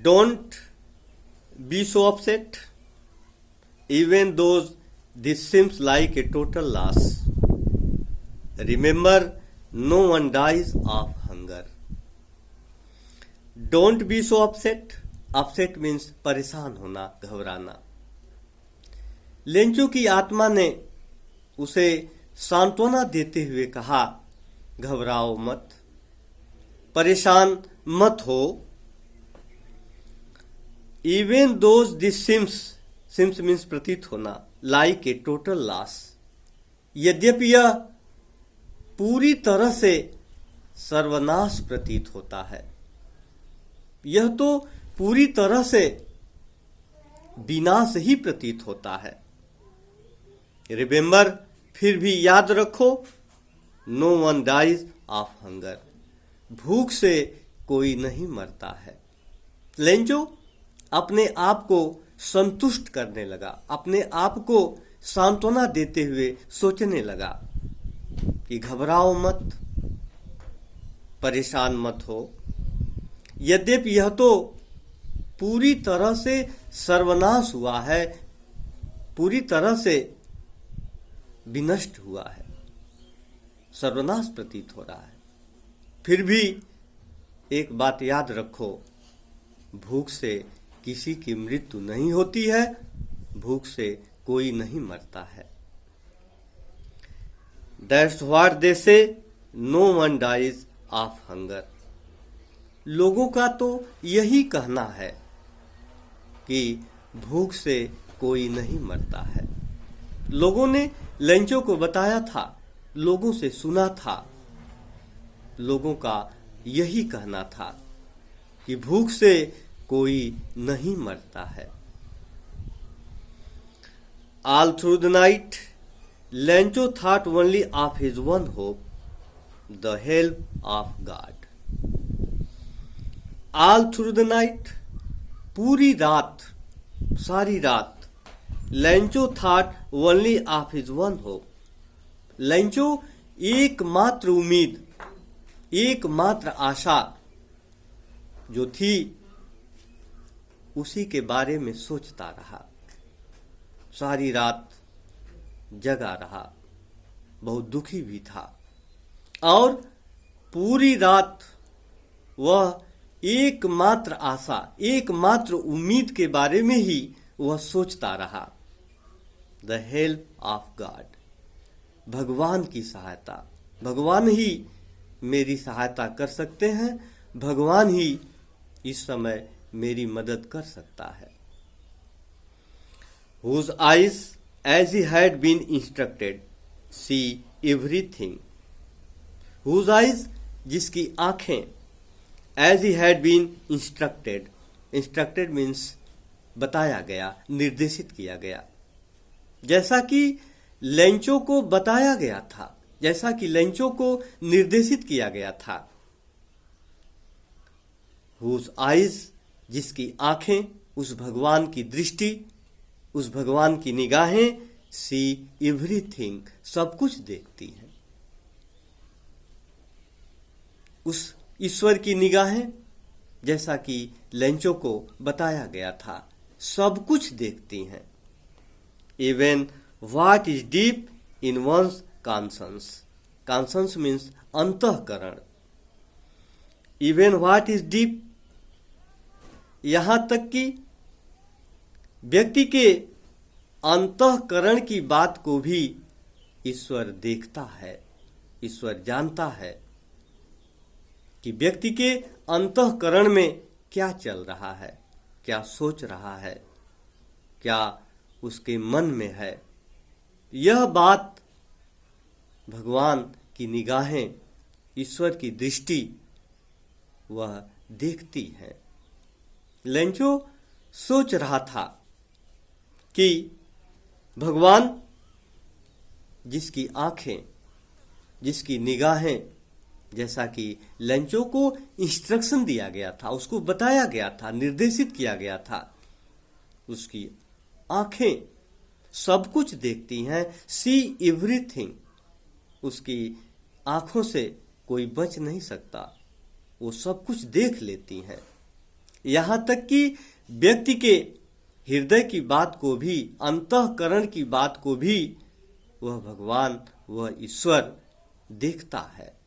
Don't be so upset, even though this seems like a total loss. Remember, no one dies of hunger. Don't be so upset. Upset means परेशान होना, घबराना. Lencho की आत्मा ने उसे सांत्वना देते हुए कहा, घबराओ मत, परेशान मत हो. Even though this seems means प्रतीत होना, like a total loss. यद्यपि यह पूरी तरह से सर्वनाश प्रतीत होता है, यह तो पूरी तरह से विनाश ही प्रतीत होता है. रिमेंबर, फिर भी याद रखो, no one dies of hunger. भूख से कोई नहीं मरता है. लेंचो अपने आप को संतुष्ट करने लगा, अपने आप को सांत्वना देते हुए सोचने लगा कि घबराओ मत, परेशान मत हो. यद्यपि यह तो पूरी तरह से सर्वनाश हुआ है, पूरी तरह से विनष्ट हुआ है, सर्वनाश प्रतीत हो रहा है, फिर भी एक बात याद रखो, भूख से किसी की मृत्यु नहीं होती है, भूख से कोई नहीं मरता है. That's what they say, no one dies of hunger. लोगों का तो यही कहना है कि भूख से कोई नहीं मरता है. लोगों ने लेंचो को बताया था, लोगों से सुना था, लोगों का यही कहना था कि भूख से कोई नहीं मरता है. All through the night, Lencho thought only of his one hope, the help of God. All through the night, पूरी रात, सारी रात, Lencho thought only of his one hope. Lencho एकमात्र उम्मीद, एकमात्र आशा जो थी, उसी के बारे में सोचता रहा. सारी रात जगा रहा, बहुत दुखी भी था, और पूरी रात वह एकमात्र आशा, एकमात्र उम्मीद के बारे में ही वह सोचता रहा. द हेल्प ऑफ गॉड, भगवान की सहायता, भगवान ही मेरी सहायता कर सकते हैं, भगवान ही इस समय मेरी मदद कर सकता है. Whose eyes, as he had been instructed, see everything. Whose eyes, जिसकी आंखें, as he had been instructed. Instructed means बताया गया, निर्देशित किया गया, जैसा कि लेंचो को बताया गया था, जैसा कि लेंचो को निर्देशित किया गया था. Whose eyes, जिसकी आंखें, उस भगवान की दृष्टि, उस भगवान की निगाहें, सी एवरीथिंग, सब कुछ देखती हैं. उस ईश्वर की निगाहें, जैसा कि लेंचो को बताया गया था, सब कुछ देखती हैं. Even what is deep in one's conscience. Conscience means अंतःकरण. इवन व्हाट इज डीप, यहां तक कि व्यक्ति के अंतःकरण की बात को भी ईश्वर देखता है, ईश्वर जानता है कि व्यक्ति के अंतःकरण में क्या चल रहा है, क्या सोच रहा है, क्या उसके मन में है. यह बात भगवान की निगाहें, ईश्वर की दृष्टि, वह देखती है. लेंचो सोच रहा था कि भगवान, जिसकी आंखें, जिसकी निगाहें, जैसा कि लेंचो को इंस्ट्रक्शन दिया गया था, उसको बताया गया था, निर्देशित किया गया था, उसकी आंखें सब कुछ देखती हैं. सी एवरीथिंग, उसकी आंखों से कोई बच नहीं सकता, वो सब कुछ देख लेती हैं. यहाँ तक कि व्यक्ति के हृदय की बात को भी, अंतःकरण की बात को भी वह भगवान, वह ईश्वर देखता है।